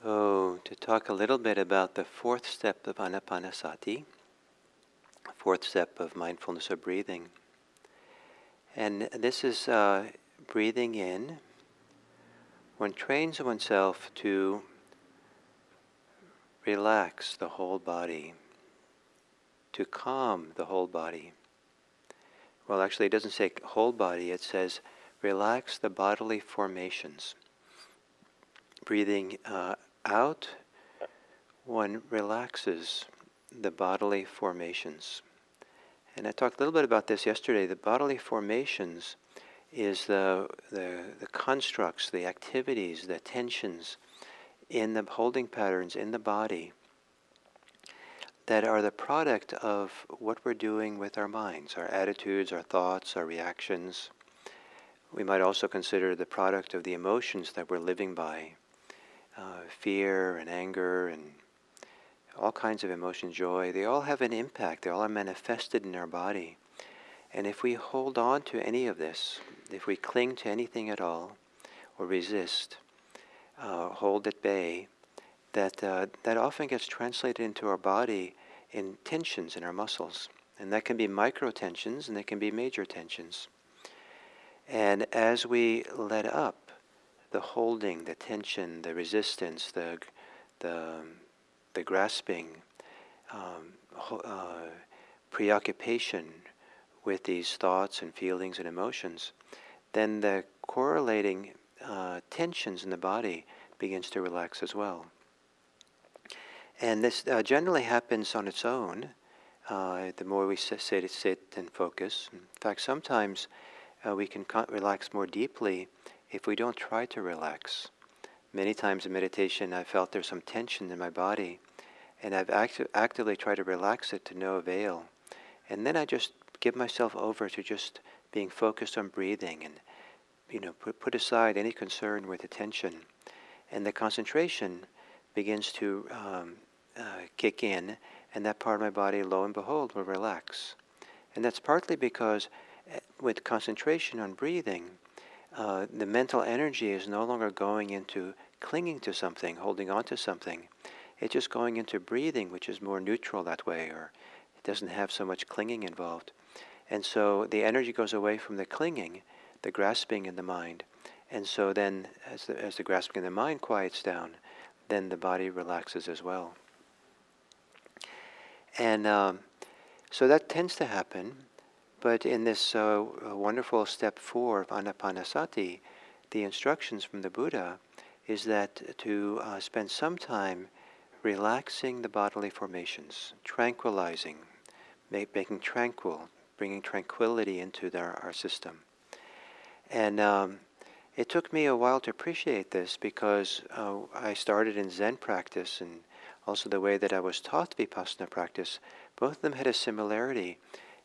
So, to talk a little bit about the fourth step of Anapanasati, fourth step of mindfulness of breathing. And this is breathing in. One trains oneself to relax the whole body, to calm the whole body. Well, actually, it doesn't say whole body, it says relax the bodily formations. Breathing out, one relaxes the bodily formations. And I talked a little bit about this yesterday. The bodily formations is the constructs, the activities, the tensions in the holding patterns in the body that are the product of what we're doing with our minds, our attitudes, our thoughts, our reactions. We might also consider the product of the emotions that we're living by, fear and anger and all kinds of emotions, joy. They all have an impact. They all are manifested in our body. And if we hold on to any of this, if we cling to anything at all, or resist, hold at bay, that often gets translated into our body in tensions in our muscles. And that can be micro tensions and they can be major tensions. And as we let up the holding, the tension, the resistance, the grasping, preoccupation with these thoughts and feelings and emotions, then the correlating tensions in the body begins to relax as well. And this generally happens on its own, the more we sit and focus. In fact, sometimes we can relax more deeply if we don't try to relax. Many times in meditation I felt there's some tension in my body, and I've actively tried to relax it to no avail. And then I just give myself over to just being focused on breathing and put aside any concern with attention. And the concentration begins to kick in, and that part of my body, lo and behold, will relax. And that's partly because with concentration on breathing, the mental energy is no longer going into clinging to something, holding on to something. It's just going into breathing, which is more neutral that way, or it doesn't have so much clinging involved. And so the energy goes away from the clinging, the grasping in the mind. And so then, as the grasping in the mind quiets down, then the body relaxes as well. And so that tends to happen. But in this wonderful step 4 of Anapanasati, the instructions from the Buddha is that to spend some time relaxing the bodily formations, tranquilizing, making tranquil, bringing tranquility into our system. And it took me a while to appreciate this because I started in Zen practice, and also the way that I was taught Vipassana practice, both of them had a similarity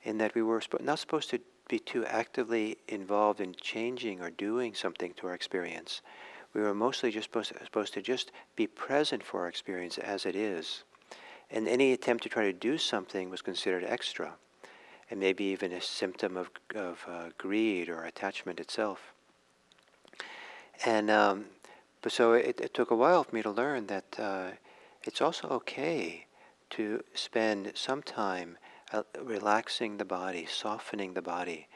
in that we were not supposed to be too actively involved in changing or doing something to our experience. We were mostly just supposed to just be present for our experience as it is. And any attempt to try to do something was considered extra, and maybe even a symptom of greed or attachment itself. And but so it took a while for me to learn that it's also okay to spend some time relaxing the body, softening the body,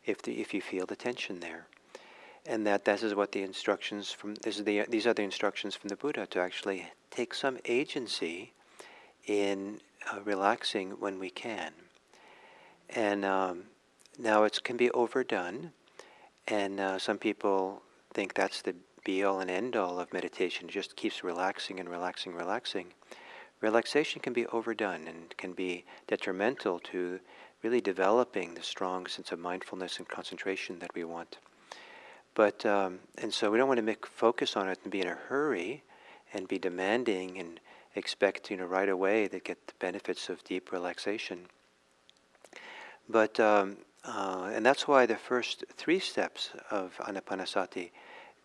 if you feel the tension there, and this is what the instructions from these are the instructions from the Buddha, to actually take some agency in relaxing when we can. And now it can be overdone, and some people think that's the be-all and end-all of meditation. It just keeps relaxing and relaxing, relaxing. Relaxation can be overdone and can be detrimental to really developing the strong sense of mindfulness and concentration that we want. But and so we don't want to focus on it and be in a hurry and be demanding and expect right away to get the benefits of deep relaxation. But and that's why the first 3 steps of Anapanasati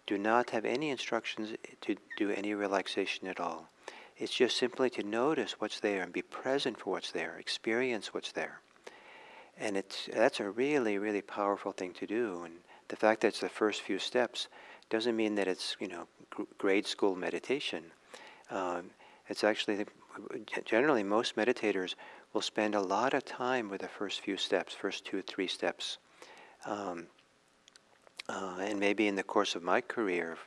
do not have any instructions to do any relaxation at all. It's just simply to notice what's there and be present for what's there, experience what's there. And that's a really, really powerful thing to do. And the fact that it's the first few steps doesn't mean that it's grade school meditation. It's actually, generally most meditators will spend a lot of time with the first few steps, first 2 or 3 steps. And maybe in the course of my career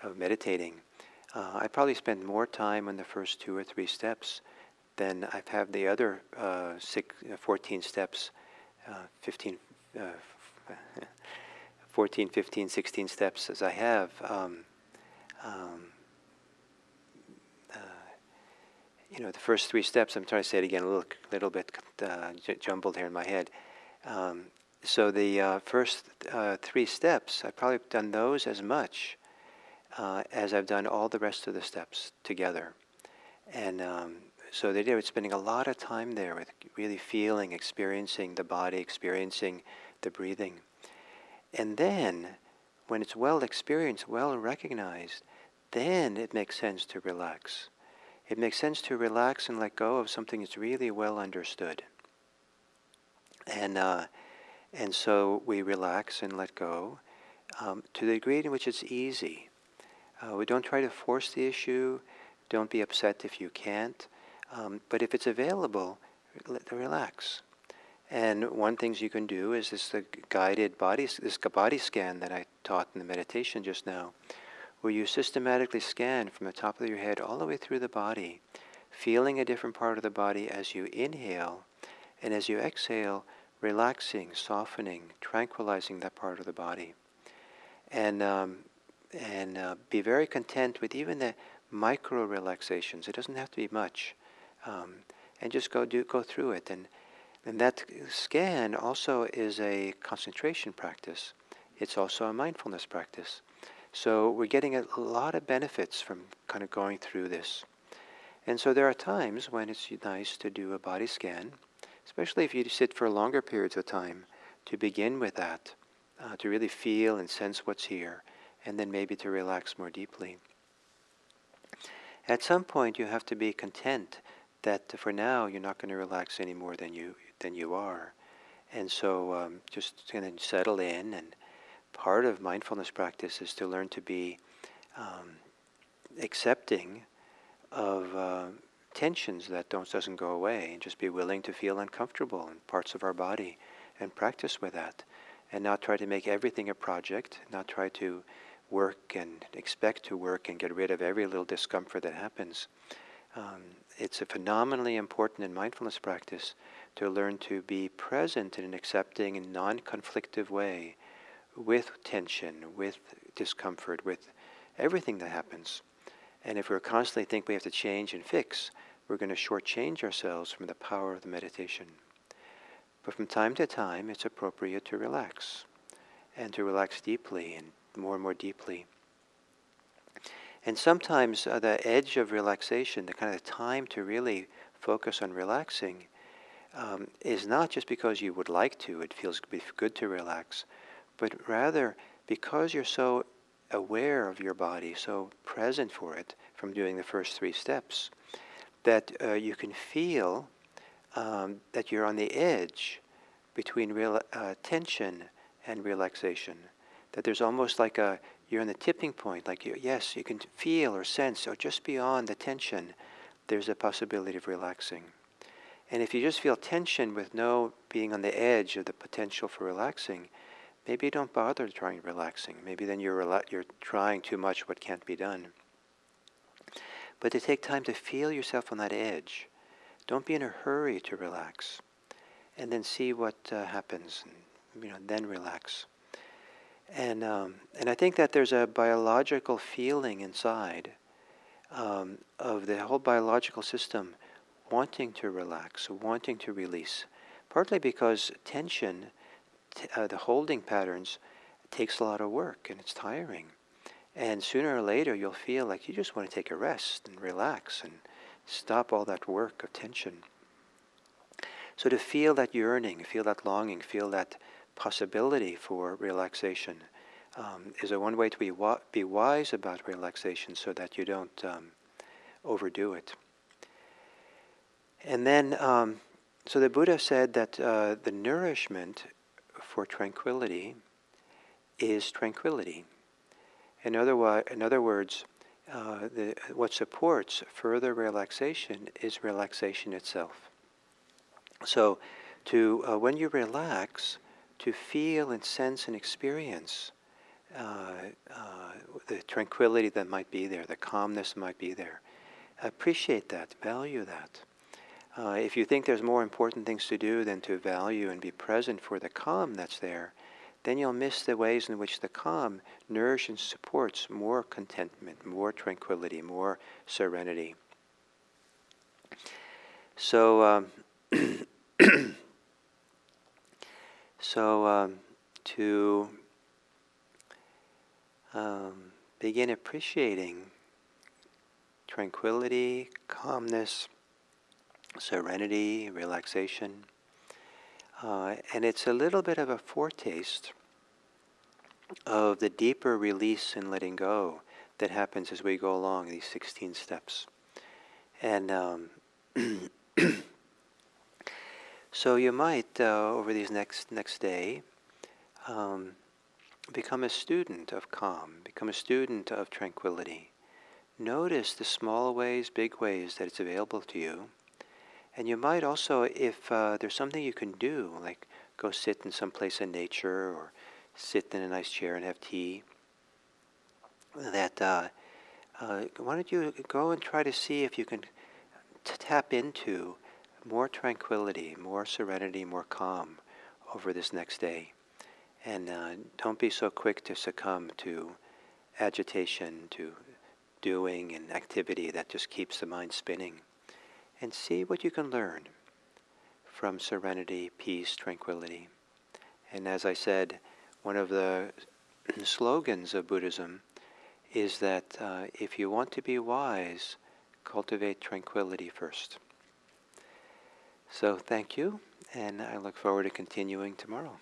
of meditating, I probably spend more time on the first 2 or 3 steps than I've had the other 14 steps, 15, 14, 15, 16 steps as I have. The first 3 steps, I'm trying to say it again, a little bit jumbled here in my head. So the first 3 steps, I've probably done those as much as I've done all the rest of the steps together. And so they did spending a lot of time there with really feeling, experiencing the body, experiencing the breathing. And then, when it's well experienced, well recognized, then it makes sense to relax. It makes sense to relax and let go of something that's really well understood. And so we relax and let go to the degree in which it's easy. We don't try to force the issue. Don't be upset if you can't. But if it's available, relax. And one thing you can do is this guided body scan that I taught in the meditation just now, where you systematically scan from the top of your head all the way through the body, feeling a different part of the body as you inhale, and as you exhale, relaxing, softening, tranquilizing that part of the body. And be very content with even the micro relaxations. It doesn't have to be much. And just go through it. And that scan also is a concentration practice. It's also a mindfulness practice. So we're getting a lot of benefits from kind of going through this. And so there are times when it's nice to do a body scan, especially if you sit for longer periods of time, to begin with that, to really feel and sense what's here, and then maybe to relax more deeply. At some point you have to be content that for now you're not going to relax any more than you are. And so just kind of settle in, and part of mindfulness practice is to learn to be accepting of tensions that doesn't go away, and just be willing to feel uncomfortable in parts of our body and practice with that, and not try to make everything a project, not try to work and expect to work and get rid of every little discomfort that happens. It's phenomenally important in mindfulness practice to learn to be present in an accepting and non-conflictive way with tension, with discomfort, with everything that happens. And if we constantly think we have to change and fix, we're going to shortchange ourselves from the power of the meditation. But from time to time, it's appropriate to relax, and to relax deeply and more deeply. And sometimes the edge of relaxation, the kind of time to really focus on relaxing, is not just because you would like to, it feels good to relax, but rather because you're so aware of your body, so present for it from doing the first 3 steps, that you can feel that you're on the edge between tension and relaxation. That there's almost like you're on the tipping point, like you can feel or sense, or just beyond the tension, there's a possibility of relaxing. And if you just feel tension with no being on the edge of the potential for relaxing, maybe you don't bother trying relaxing. Maybe then you're trying too much what can't be done. But to take time to feel yourself on that edge. Don't be in a hurry to relax. And then see what happens, and then relax. And I think that there's a biological feeling inside of the whole biological system wanting to relax, wanting to release. Partly because tension, the holding patterns, takes a lot of work and it's tiring. And sooner or later you'll feel like you just want to take a rest and relax and stop all that work of tension. So to feel that yearning, feel that longing, feel that possibility for relaxation is one way to be wise about relaxation, so that you don't overdo it. And then, so the Buddha said that the nourishment for tranquility is tranquility. In other words, what supports further relaxation is relaxation itself. So, when you relax, to feel and sense and experience the tranquility that might be there, the calmness might be there. Appreciate that, value that. If you think there's more important things to do than to value and be present for the calm that's there, then you'll miss the ways in which the calm nourishes and supports more contentment, more tranquility, more serenity. So, to begin appreciating tranquility, calmness, serenity, relaxation. And it's a little bit of a foretaste of the deeper release and letting go that happens as we go along these 16 steps. And so you might, over these next day, become a student of calm, become a student of tranquility. Notice the small ways, big ways that it's available to you. And you might also, if there's something you can do, like go sit in some place in nature or sit in a nice chair and have tea, that why don't you go and try to see if you can tap into more tranquility, more serenity, more calm over this next day. And don't be so quick to succumb to agitation, to doing and activity that just keeps the mind spinning. And see what you can learn from serenity, peace, tranquility. And as I said, one of the slogans of Buddhism is that if you want to be wise, cultivate tranquility first. So thank you, and I look forward to continuing tomorrow.